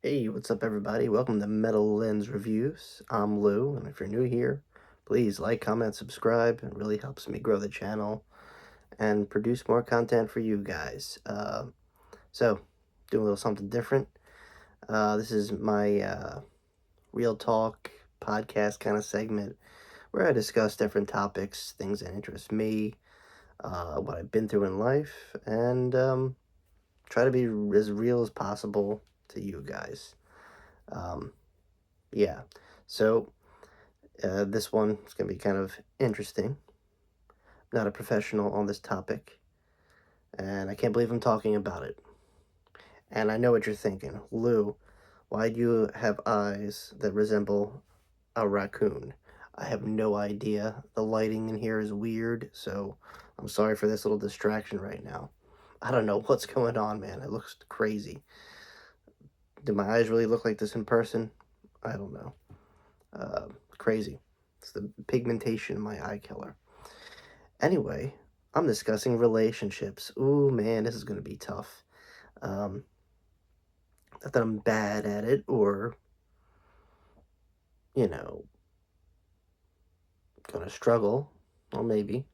Hey, what's up, everybody? Welcome to Metal Lens Reviews. I'm Lou, and if you're new here, please like, comment, subscribe. It really helps me grow the channel and produce more content for you guys. So, doing a little something different. This is my real talk podcast kind of segment where I discuss different topics, things that interest me, what I've been through in life, and try to be as real as possible to you guys. Um, yeah. So, this one is going to be kind of interesting. Not a professional on this topic, and I can't believe I'm talking about it. And I know what you're thinking. Lou, why do you have eyes that resemble a raccoon? I have no idea. The lighting in here is weird, so I'm sorry for this little distraction right now. I don't know what's going on, man. It looks crazy. Do my eyes really look like this in person? I don't know. Crazy. It's the pigmentation in my eye color. Anyway, I'm discussing relationships. Ooh, man, this is going to be tough. Um, Not that I'm bad at it or, you know, going to struggle. Well, maybe.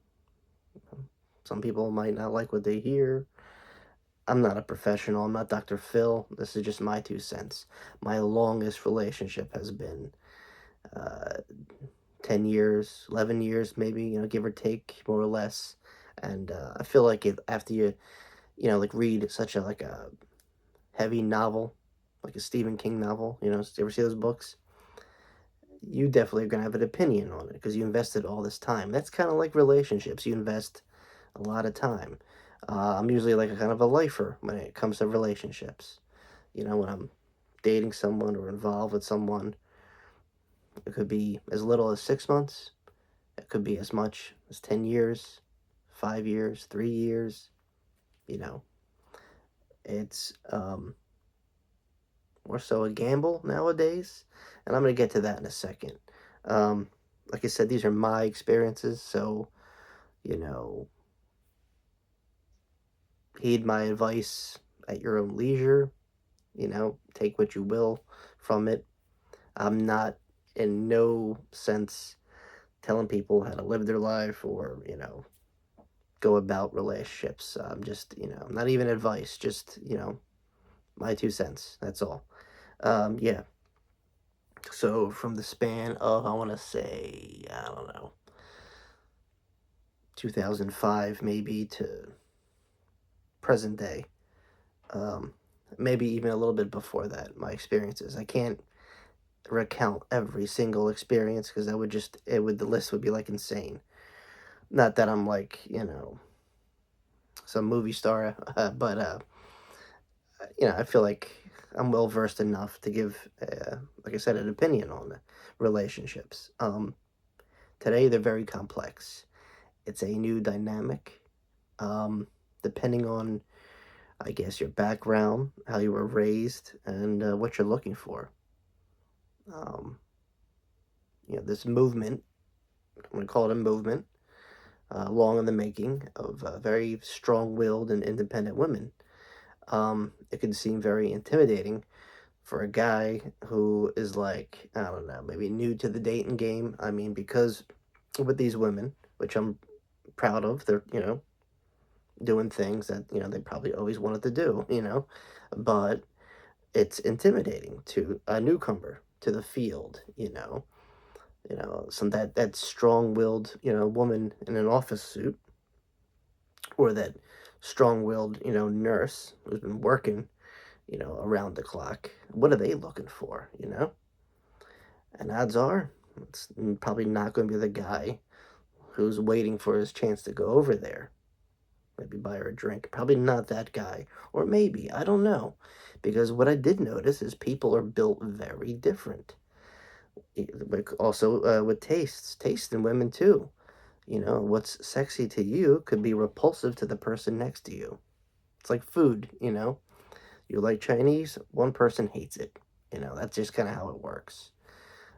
Some people might not like what they hear. I'm not a professional. I'm not Dr. Phil. This is just my 2 cents. My longest relationship has been uh, 10 years, 11 years, maybe, give or take, more or less. And I feel like after like read such a heavy novel, like a Stephen King novel, you ever see those books? You definitely are going to have an opinion on it because you invested all this time. That's kind of like relationships. You invest a lot of time. I'm usually like a kind of a lifer when it comes to relationships. When I'm dating someone or involved with someone, it could be as little as 6 months. It could be as much as 10 years, 5 years, 3 years. You know, it's more so a gamble nowadays, and I'm going to get to that in a second. Um, like I said, these are my experiences, so, you know, heed my advice at your own leisure, take what you will from it. I'm not in no sense telling people how to live their life or, go about relationships. I'm just, not even advice, just, my 2 cents. That's all. Yeah. So from the span of, I want to say, I don't know, 2005 maybe to present day, um, maybe even a little bit before that, my experiences. I can't recount every single experience because the list would be like insane. Not that I'm like, some movie star, but I feel like I'm well versed enough to give, like I said, an opinion on relationships. Today they're very complex. It's a new dynamic, um, depending on, I guess, your background, how you were raised, and what you're looking for. Um, this movement, I'm going to call it a movement, long in the making of very strong-willed and independent women. It can seem very intimidating for a guy who is like, I don't know, maybe new to the dating game. I mean, because with these women, which I'm proud of, they're, doing things that, they probably always wanted to do, but it's intimidating to a newcomer to the field, some that strong-willed, woman in an office suit, or that strong-willed, nurse who's been working, around the clock. What are they looking for? And odds are, it's probably not going to be the guy who's waiting for his chance to go over there. Maybe buy her a drink. Probably not that guy. Or maybe, I don't know. Because what I did notice is people are built very different. Also, with taste in women too. What's sexy to you could be repulsive to the person next to you. It's like food. You like Chinese, one person hates it. That's just kind of how it works.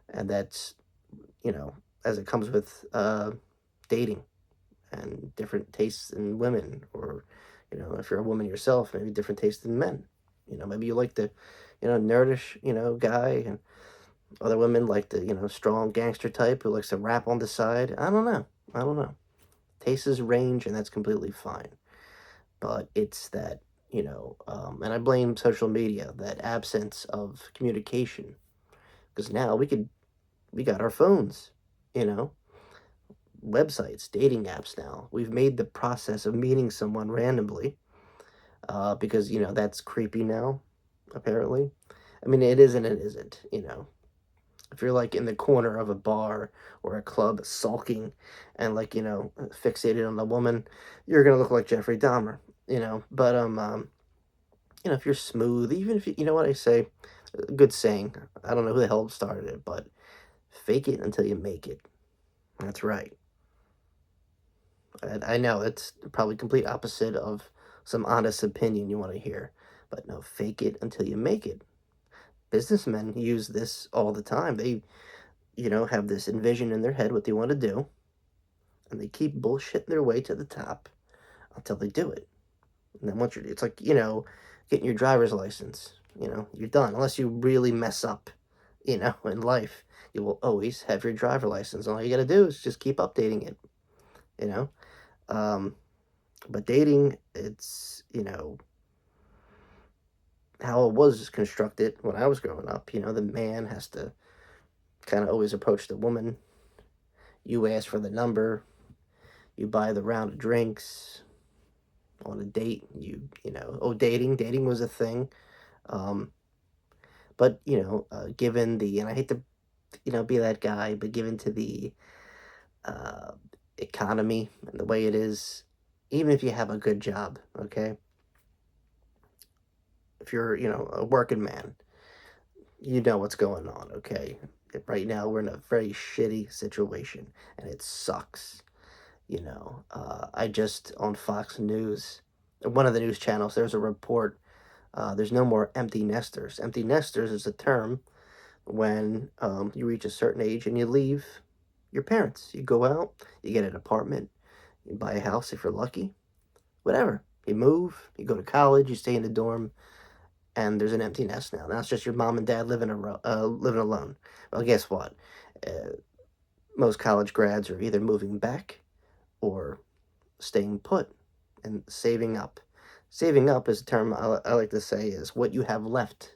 And that's, as it comes with dating and different tastes in women, or, if you're a woman yourself, maybe different tastes in men, Maybe you like the, nerdish, guy, and other women like the, strong gangster type who likes to rap on the side. I don't know. I don't know. Tastes range, and that's completely fine. But it's that, and I blame social media, that absence of communication. Because now we got our phones, you know, websites, dating apps now. We've made the process of meeting someone randomly, because, that's creepy now, apparently. I mean, it is and it isn't. If you're like in the corner of a bar or a club sulking and like, fixated on the woman, you're gonna look like Jeffrey Dahmer. But if you're smooth, even if you know what I say, a good saying. I don't know who the hell started it, but fake it until you make it. That's right. And I know it's probably complete opposite of some honest opinion you want to hear, but no, fake it until you make it. Businessmen use this all the time. They, have this envision in their head what they want to do, and they keep bullshitting their way to the top until they do it. And then once it's like, getting your driver's license, you're done. Unless you really mess up, in life, you will always have your driver license. All you got to do is just keep updating it, you know? Um, but dating, it's, how it was constructed when I was growing up. The man has to kind of always approach the woman. You ask for the number, you buy the round of drinks on a date. Dating was a thing. Um, but, given and I hate to, be that guy, but given to the uh, economy and the way it is, even if you have a good job, okay? If you're, a working man, you know what's going on, okay? Right now, we're in a very shitty situation, and it sucks. I just, on Fox News, one of the news channels, there's a report. There's no more empty nesters. Empty nesters is a term when you reach a certain age and you leave your parents. You go out, you get an apartment, you buy a house if you're lucky, whatever. You move, you go to college, you stay in the dorm, and there's an empty nest now. Now it's just your mom and dad living alone. Well, guess what? Uh, most college grads are either moving back or staying put and saving up. Saving up is a term I like to say is what you have left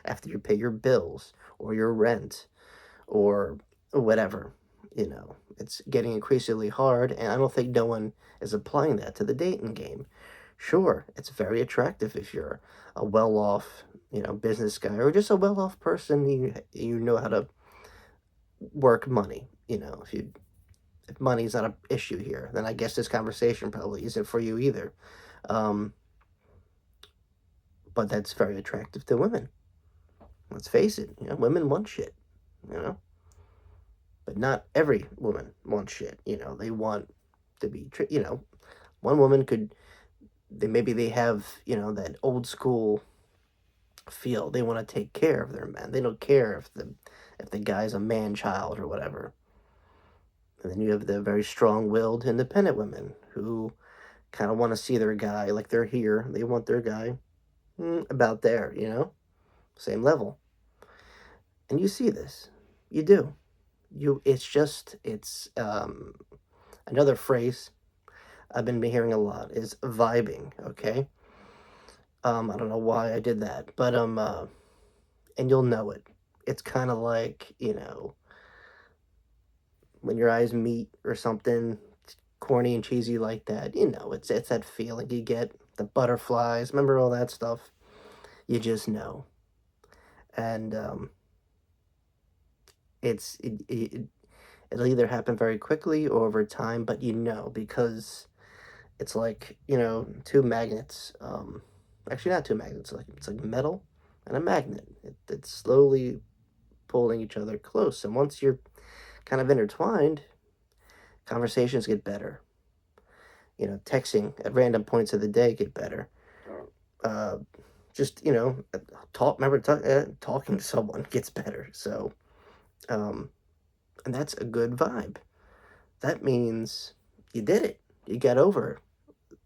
after you pay your bills or your rent or whatever. It's getting increasingly hard, and I don't think no one is applying that to the dating game. Sure, it's very attractive if you're a well-off, business guy or just a well-off person. You know how to work money. If money's not an issue here, then I guess this conversation probably isn't for you either. Um, but that's very attractive to women. Let's face it, women want shit, but not every woman wants shit. They want to be, one woman could, maybe they have, that old school feel. They want to take care of their man. They don't care if the guy's a man child or whatever. And then you have the very strong-willed, independent women who kind of want to see their guy like they're here. They want their guy about there, same level. And you see this. You do. It's another phrase I've been hearing a lot is vibing, okay? I don't know why I did that, but and you'll know it. It's kind of like, when your eyes meet or something corny and cheesy like that. It's that feeling you get, the butterflies, remember all that stuff? You just know. And it'll either happen very quickly or over time, but because it's like, two magnets. Actually, not two magnets. It's like metal and a magnet. It's slowly pulling each other close. And once you're kind of intertwined, conversations get better. Texting at random points of the day get better. Just, talking to someone gets better. So, and that's a good vibe. That means you did it. You got over it.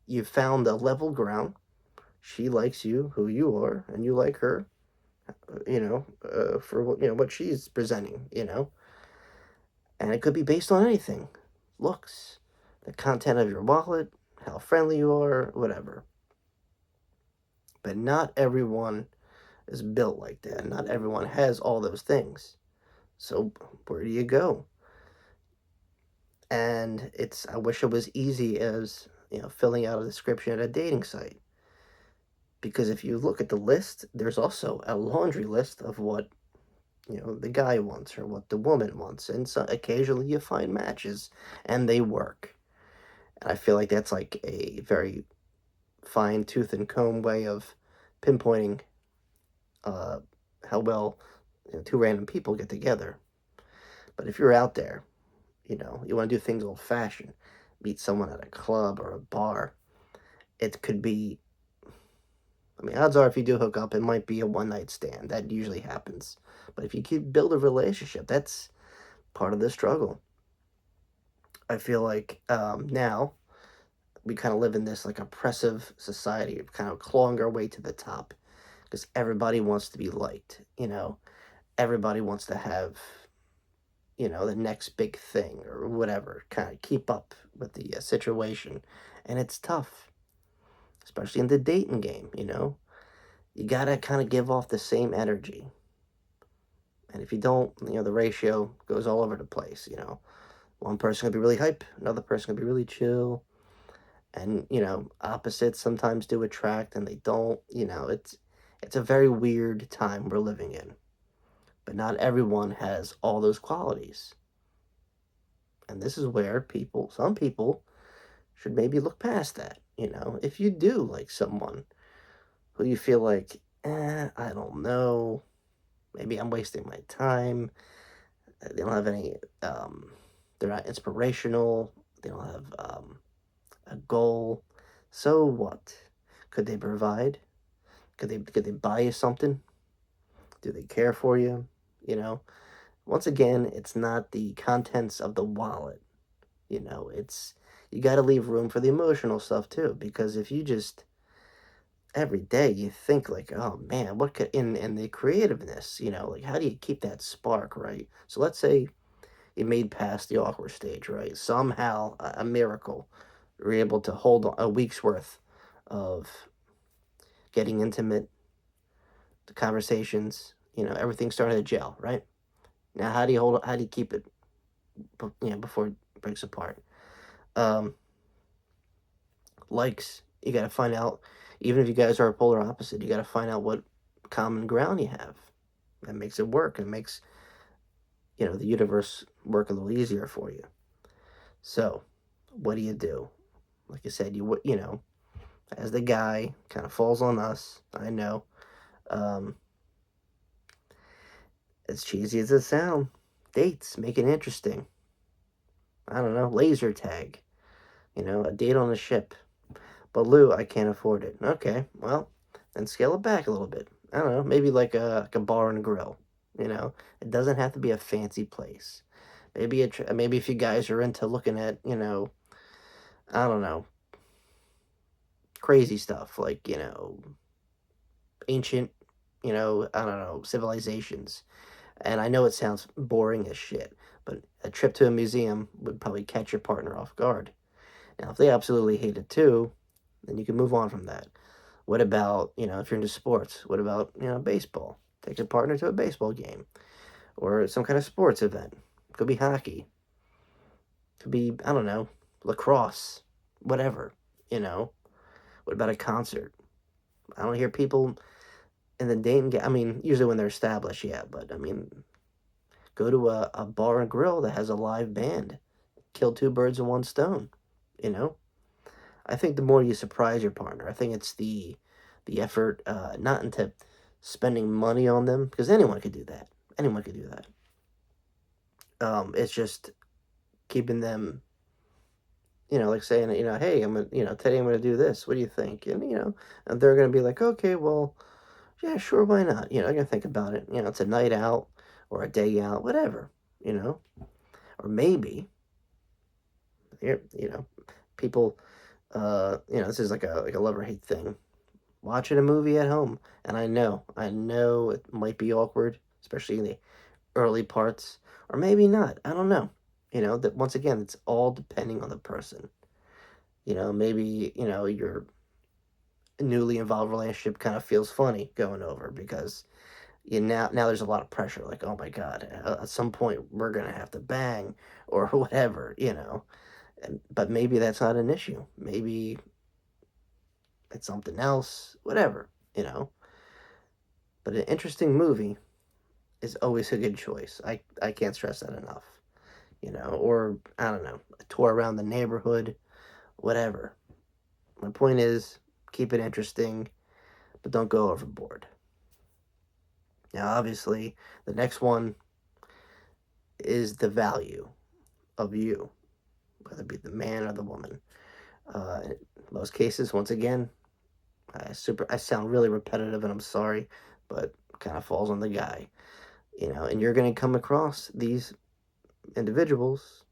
You found a level ground. She likes you, who you are, and you like her, for what she's presenting, and it could be based on anything, looks, the content of your wallet, how friendly you are, whatever. But not everyone is built like that. Not everyone has all those things. So where do you go? And I wish it was easy as, filling out a description at a dating site. Because if you look at the list, there's also a laundry list of what, the guy wants or what the woman wants. And so occasionally you find matches and they work. And I feel like that's like a very fine tooth and comb way of pinpointing uh, how well two random people get together. But if you're out there, you want to do things old fashioned, meet someone at a club or a bar, it could be, I mean, odds are if you do hook up, it might be a one night stand. That usually happens. But if you keep build a relationship, that's part of the struggle. I feel like now we kind of live in this like oppressive society of kind of clawing our way to the top because everybody wants to be liked, everybody wants to have, the next big thing or whatever, kind of keep up with the situation. And it's tough, especially in the dating game, You got to kind of give off the same energy. And if you don't, the ratio goes all over the place, One person can be really hype, another person can be really chill. And, opposites sometimes do attract and they don't, it's a very weird time we're living in. But not everyone has all those qualities. And this is where some people should maybe look past that. If you do like someone who you feel like, I don't know, maybe I'm wasting my time. They don't have any, they're not inspirational. They don't have a goal. So what? Could they provide? Could they buy you something? Do they care for you? Once again, it's not the contents of the wallet. It's you got to leave room for the emotional stuff too, because if you just every day you think like, oh man, what could in the creativeness, like how do you keep that spark, right? So let's say you made past the awkward stage, right? Somehow a miracle, you're able to hold on a week's worth of getting intimate, the conversations, everything starting to gel, right? Now, how do you keep it, before it breaks apart? Um, Likes, you got to find out, even if you guys are a polar opposite, you got to find out what common ground you have. That makes it work. It makes, the universe work a little easier for you. So, what do you do? Like I said, as the guy, kind of falls on us. I know. Um, as cheesy as it sounds, dates, make it interesting. I don't know, laser tag, a date on a ship. But Lou, I can't afford it. Okay, well, then scale it back a little bit. I don't know, maybe like a bar and grill. It doesn't have to be a fancy place. Maybe if you guys are into looking at, I don't know, crazy stuff like ancient, I don't know, civilizations. And I know it sounds boring as shit, but a trip to a museum would probably catch your partner off guard. Now, if they absolutely hate it too, then you can move on from that. What about, if you're into sports, what about, baseball? Take your partner to a baseball game or some kind of sports event. Could be hockey. Could be, I don't know, lacrosse, whatever, you know. What about a concert? I don't hear people in the dating game. I mean, usually when they're established, yeah, but I mean, go to a bar and grill that has a live band. Kill two birds with one stone, you know. I think the more you surprise your partner, I think it's the effort, not into spending money on them, because anyone could do that. Anyone could do that. It's just keeping them, like saying, hey, today I'm gonna do this. What do you think? And and they're gonna be like, okay, well, yeah, sure, why not? They're gonna think about it. It's a night out or a day out, whatever. You know, or maybe, here, people, this is like a love or hate thing. watching a movie at home. And I know it might be awkward, especially in the early parts, or maybe not. I don't know. That once again, it's all depending on the person. Maybe, your newly involved relationship kind of feels funny going over because now there's a lot of pressure. Like, oh my God, at some point we're going to have to bang or whatever. But maybe that's not an issue. Maybe it's something else, whatever. But an interesting movie is always a good choice. I can't stress that enough. Or I don't know, a tour around the neighborhood, whatever. My point is, keep it interesting, but don't go overboard. Now, obviously, the next one is the value of you, whether it be the man or the woman. In most cases, once again, I sound really repetitive, and I'm sorry, but it kind of falls on the guy. And you're going to come across these individuals.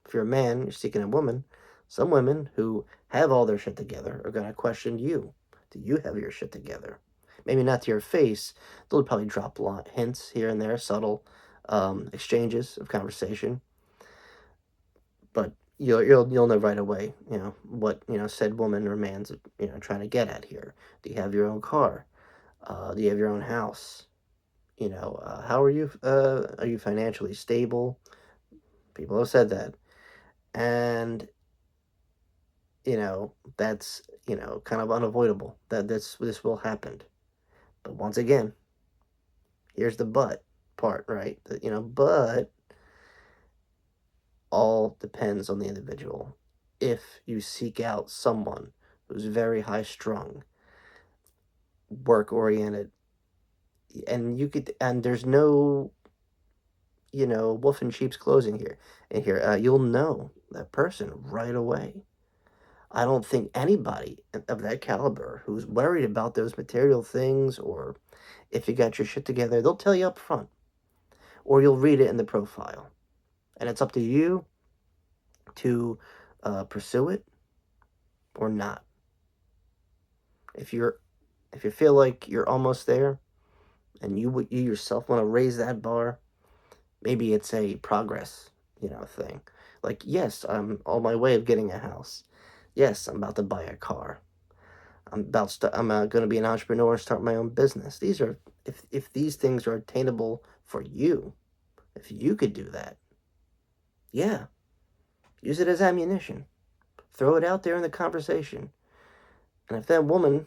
If you're a man, you're seeking a woman. Some women who have all their shit together are going to question you. Do you have your shit together? Maybe not to your face. They'll probably drop hints here and there, subtle exchanges of conversation. But you'll know right away, what said woman or man's trying to get at here. Do you have your own car? Do you have your own house? How are you? Are you financially stable? People have said that, and that's kind of unavoidable. That this will happen. But once again, here's the but part, right? But all depends on the individual. If you seek out someone who's very high strung, work oriented, and there's no wolf in sheep's clothing here, you'll know that person right away. I don't think anybody of that caliber who's worried about those material things, or if you got your shit together, they'll tell you up front, or you'll read it in the profile. And it's up to you to pursue it or not. If you feel like you're almost there, and you yourself want to raise that bar, maybe it's a progress, thing. Like, yes, I'm on my way of getting a house. Yes, I'm about to buy a car. I'm going to be an entrepreneur, start my own business. These are, if these things are attainable for you, if you could do that, yeah, use it as ammunition. Throw it out there in the conversation. And if that woman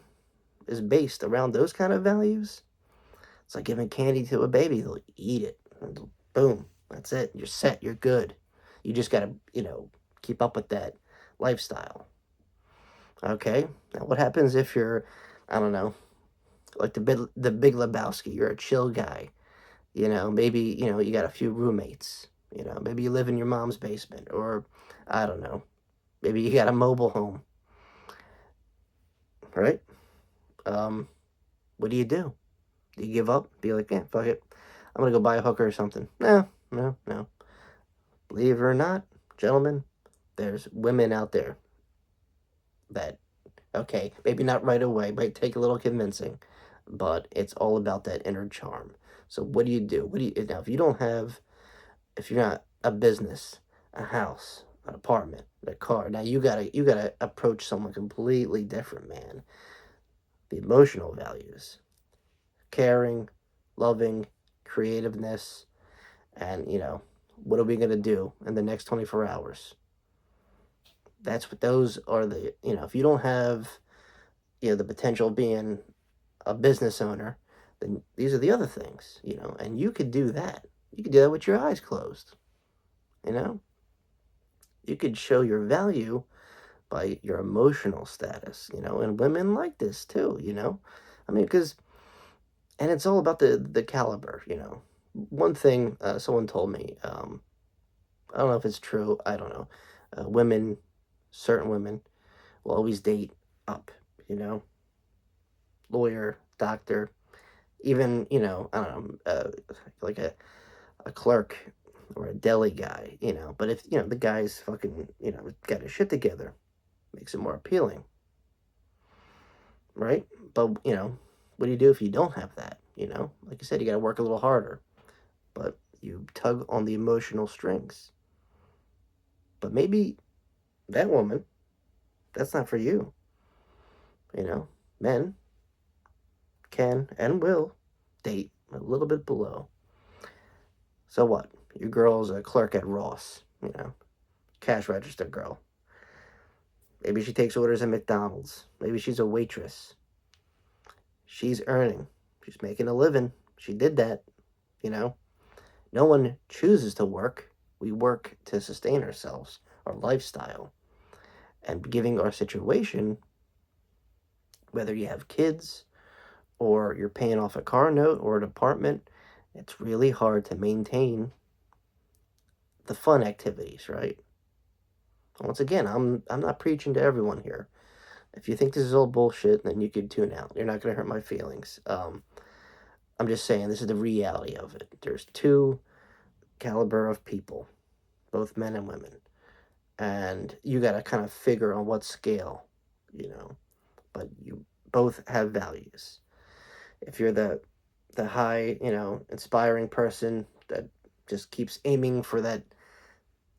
is based around those kind of values, it's like giving candy to a baby. They'll eat it. And boom, that's it. You're set. You're good. You just got to, keep up with that lifestyle. Okay? Now, what happens if you're, I don't know, like the Big Lebowski? You're a chill guy. Maybe, you got a few roommates. Maybe you live in your mom's basement, or I don't know. Maybe you got a mobile home. Right? What do? Do you give up? Be like, yeah, fuck it. I'm going to go buy a hooker or something. No. Believe it or not, gentlemen, there's women out there that, okay, maybe not right away, might take a little convincing, but it's all about that inner charm. So what do you do? Now, if you're not a business, a house, an apartment, a car, now you gotta approach someone completely different, man. The emotional values, caring, loving, creativeness, and what are we gonna do in the next 24 hours? That's what those are. If you don't have the potential of being a business owner, then these are the other things, and you could do that. You could do that with your eyes closed. You could show your value by your emotional status, and women like this too, I mean, and it's all about the caliber. One thing someone told me, I don't know if it's true, I don't know, certain women will always date up, lawyer, doctor, even, I don't know, like a clerk or a deli guy, but if, the guy's fucking, got his shit together, makes it more appealing. right? But, what do you do if you don't have that? Like I said, you got to work a little harder, but you tug on the emotional strings. But maybe that woman, that's not for you. Men can and will date a little bit below. So what? Your girl's a clerk at Ross, cash register girl. Maybe she takes orders at McDonald's. Maybe she's a waitress. She's earning. She's making a living. She did that, you know. No one chooses to work. We work to sustain ourselves, our lifestyle. And giving our situation, whether you have kids or you're paying off a car note or an apartment, it's really hard to maintain the fun activities, right? Once again, I'm not preaching to everyone here. If you think this is all bullshit, then you could tune out. You're not going to hurt my feelings. I'm just saying this is the reality of it. There's two caliber of people, both men and women, and you got to kind of figure on what scale, But you both have values. If you're the high, inspiring person that just keeps aiming for that,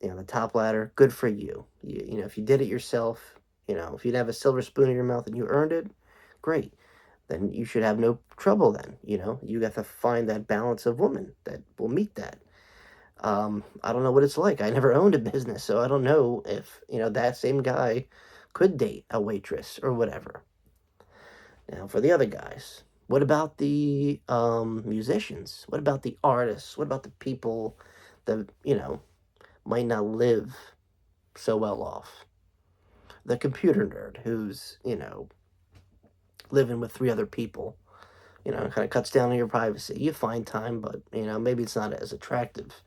the top ladder, good for you. If you did it yourself, if you'd have a silver spoon in your mouth and you earned it, great. Then you should have no trouble then, You got to find that balance of woman that will meet that. I don't know what it's like. I never owned a business, so I don't know if, that same guy could date a waitress or whatever. Now, for the other guys, what about the musicians? What about the artists? What about the people that, might not live so well off? The computer nerd who's, living with three other people, kind of cuts down on your privacy. You find time, but, maybe it's not as attractive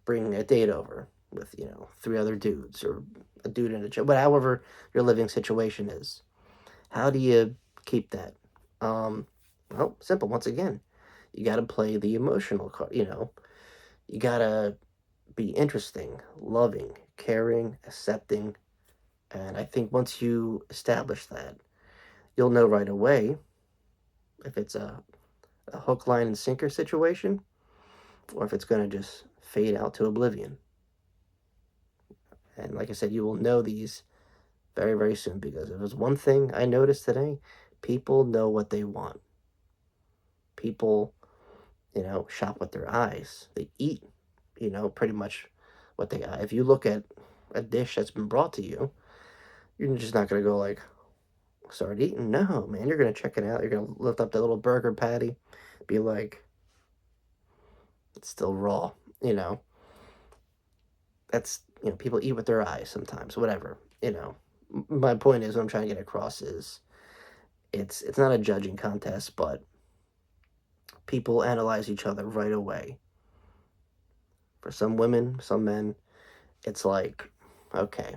bringing a date over with, three other dudes or a dude and a chick, but however your living situation is. How do you keep that? Well, simple. Once again, you got to play the emotional card. You got to be interesting, loving, caring, accepting. And I think once you establish that, you'll know right away if it's a hook, line, and sinker situation or if it's going to just fade out to oblivion. And like I said, you will know these very, very soon because if there's one thing I noticed today, people know what they want. People, shop with their eyes. They eat, pretty much what they got. If you look at a dish that's been brought to you, you're just not going to go like, start eating. No, man, you're going to check it out. You're going to lift up that little burger patty, be like, it's still raw, That's, people eat with their eyes sometimes, whatever, My point is, what I'm trying to get across is, it's not a judging contest, but people analyze each other right away. For some women, some men, it's like, okay,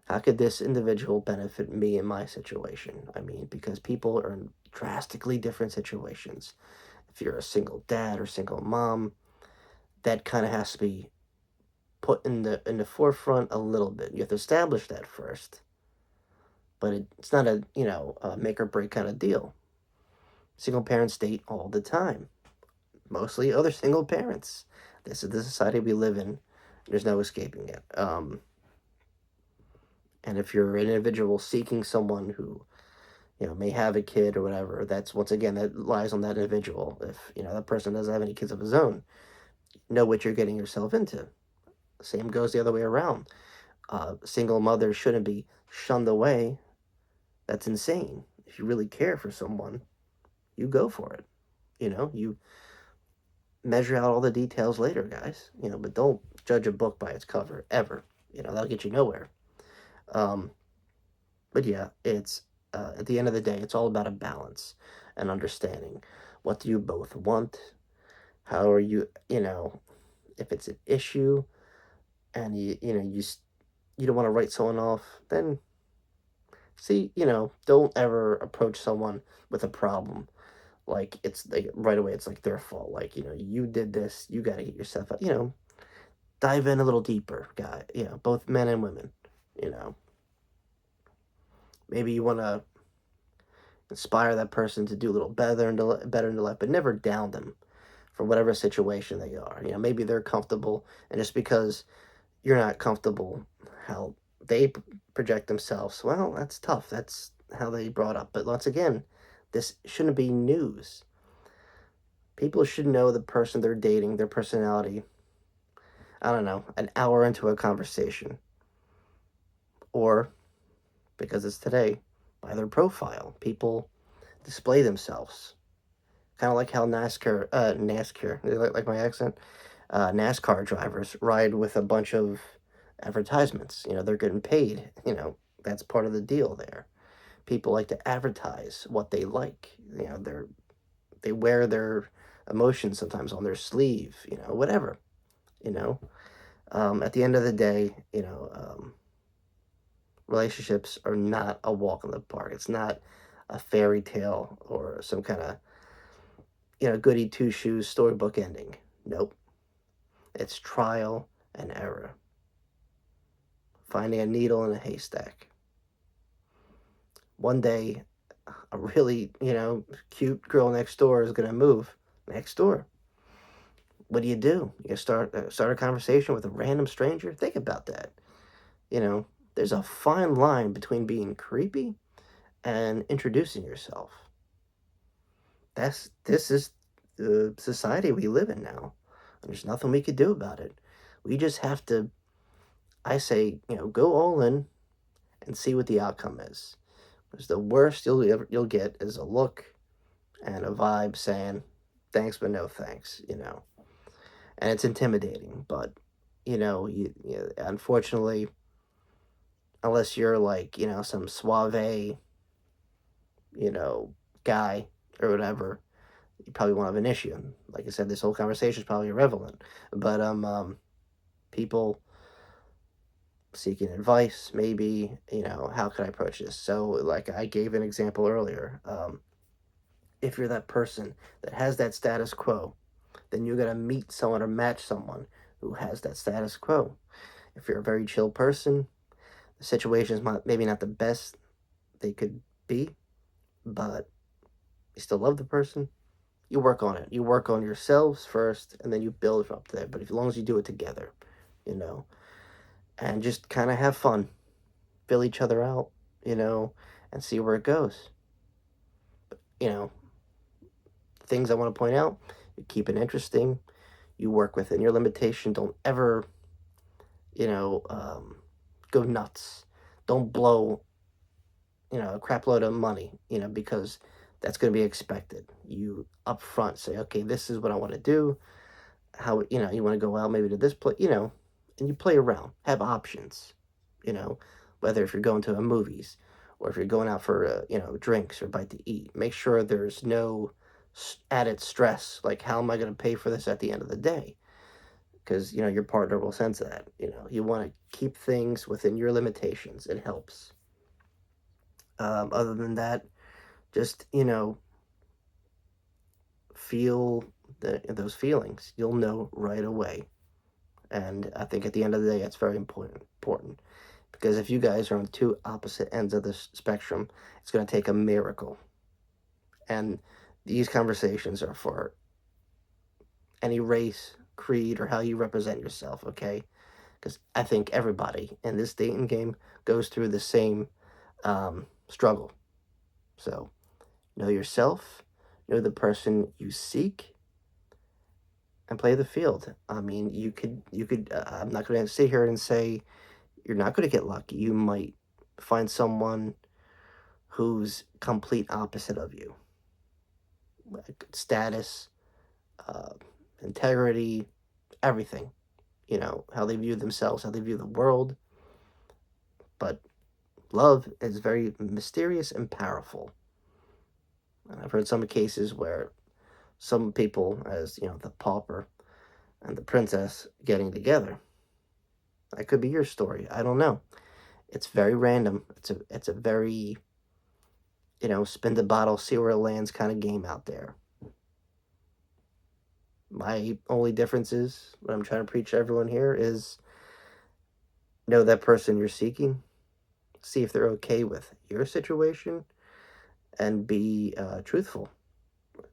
how could this individual benefit me in my situation? I mean, because people are in drastically different situations. If you're a single dad or single mom, that kind of has to be put in the forefront a little bit. You have to establish that first. But it's not a make or break kind of deal. Single parents date all the time. Mostly other single parents. This is the society we live in. There's no escaping it. And if you're an individual seeking someone who, may have a kid or whatever, that's, once again, that lies on that individual. If, that person doesn't have any kids of his own, know what you're getting yourself into. Same goes the other way around. Single mothers shouldn't be shunned away. That's insane. If you really care for someone, you go for it. You measure out all the details later, guys. But don't judge a book by its cover, ever. That'll get you nowhere. But yeah, it's at the end of the day, it's all about a balance and understanding. What do you both want? How are you? If it's an issue, and you don't want to write someone off, then don't ever approach someone with a problem like it's like right away it's like their fault. Like, you did this, you got to get yourself out. Dive in a little deeper, guy. Both men and women. Maybe you want to inspire that person to do a little better in life, but never down them for whatever situation they are. Maybe they're comfortable, and just because you're not comfortable how they project themselves, well, that's tough. That's how they brought up. But once again, this shouldn't be news. People should know the person they're dating, their personality, I don't know, an hour into a conversation. Or, because it's today, by their profile. People display themselves. Kind of like how NASCAR, like my accent, NASCAR drivers ride with a bunch of advertisements. They're getting paid. That's part of the deal there. People like to advertise what they like. They wear their emotions sometimes on their sleeve. Whatever. At the end of the day, relationships are not a walk in the park. It's not a fairy tale or some kind of goody two shoes storybook ending. Nope. It's trial and error. Finding a needle in a haystack. One day, a really, cute girl next door is going to move next door. What do? You start a conversation with a random stranger? Think about that. There's a fine line between being creepy and introducing yourself. This is the society we live in now. And there's nothing we could do about it. We just have to, I say, go all in and see what the outcome is. Because the worst you'll get is a look and a vibe saying thanks but no thanks, and it's intimidating. But unfortunately, unless you're like some suave guy or whatever, you probably won't have an issue. Like I said, this whole conversation is probably irrelevant. But people seeking advice, maybe, how can I approach this? So, like I gave an example earlier, if you're that person that has that status quo, then you're gonna meet someone or match someone who has that status quo. If you're a very chill person, the situation is maybe not the best they could be, but you still love the person. You work on it. You work on yourselves first, and then you build up there. But as long as you do it together, and just kind of have fun, fill each other out, and see where it goes. You know, things I want to point out, you keep it interesting. You work within your limitation. Don't ever, go nuts. Don't blow, a crap load of money, because that's going to be expected. You up front say, okay, this is what I want to do. How, you want to go out maybe to this place, and you play around. Have options, whether if you're going to a movies or if you're going out for, drinks or bite to eat. Make sure there's no added stress. Like, how am I going to pay for this at the end of the day? Because, your partner will sense that. You want to keep things within your limitations. It helps. Other than that, just, feel those feelings. You'll know right away. And I think at the end of the day, that's very important. Because if you guys are on two opposite ends of the spectrum, it's going to take a miracle. And these conversations are for any race, creed, or how you represent yourself, okay? Because I think everybody in this dating game goes through the same struggle. So, know yourself, know the person you seek, and play the field. I mean, you could. I'm not going to sit here and say you're not going to get lucky. You might find someone who's complete opposite of you, like status, uh, integrity, everything. How they view themselves, how they view the world. But love is very mysterious and powerful. And I've heard some cases where some people, as the pauper and the princess getting together. That could be your story. I don't know. It's very random. It's a very spin the bottle, see where it lands kind of game out there. My only difference is what I'm trying to preach to everyone here is know that person you're seeking. See if they're okay with your situation and be truthful.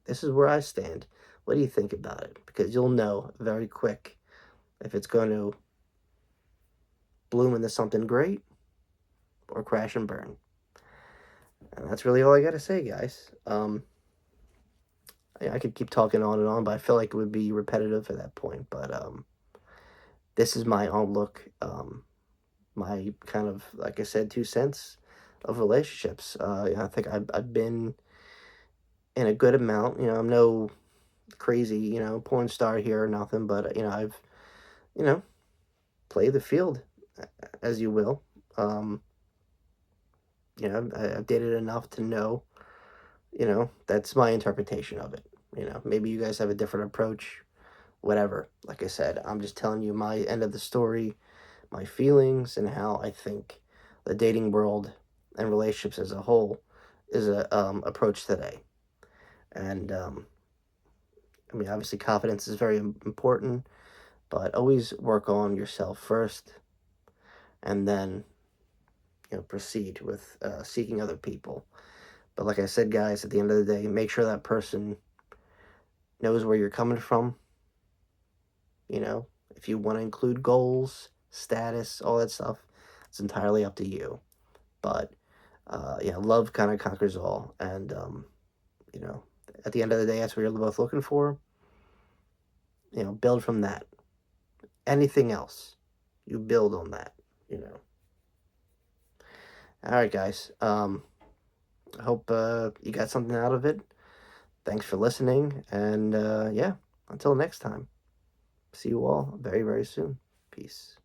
This is where I stand. What do you think about it? Because you'll know very quick if it's going to bloom into something great or crash and burn. And that's really all I got to say, guys. I could keep talking on and on, but I feel like it would be repetitive at that point. But this is my own look, my kind of, like I said, 2 cents of relationships. I think I've been in a good amount. I'm no crazy, porn star here or nothing, but I've, you know, played the field, as you will. Um, I've dated enough to know, that's my interpretation of it. Maybe you guys have a different approach, whatever. Like I said, I'm just telling you my end of the story, my feelings, and how I think the dating world and relationships as a whole is a approach today. And obviously, confidence is very important, but always work on yourself first, and then proceed with seeking other people. But like I said, guys, at the end of the day, make sure that person knows where you're coming from. If you want to include goals, status, all that stuff, it's entirely up to you. But love kind of conquers all, and you know, at the end of the day, that's what you're both looking for. Build from that. Anything else, you build on that. All right, guys. I hope you got something out of it. Thanks for listening, and until next time, see you all very, very soon. Peace.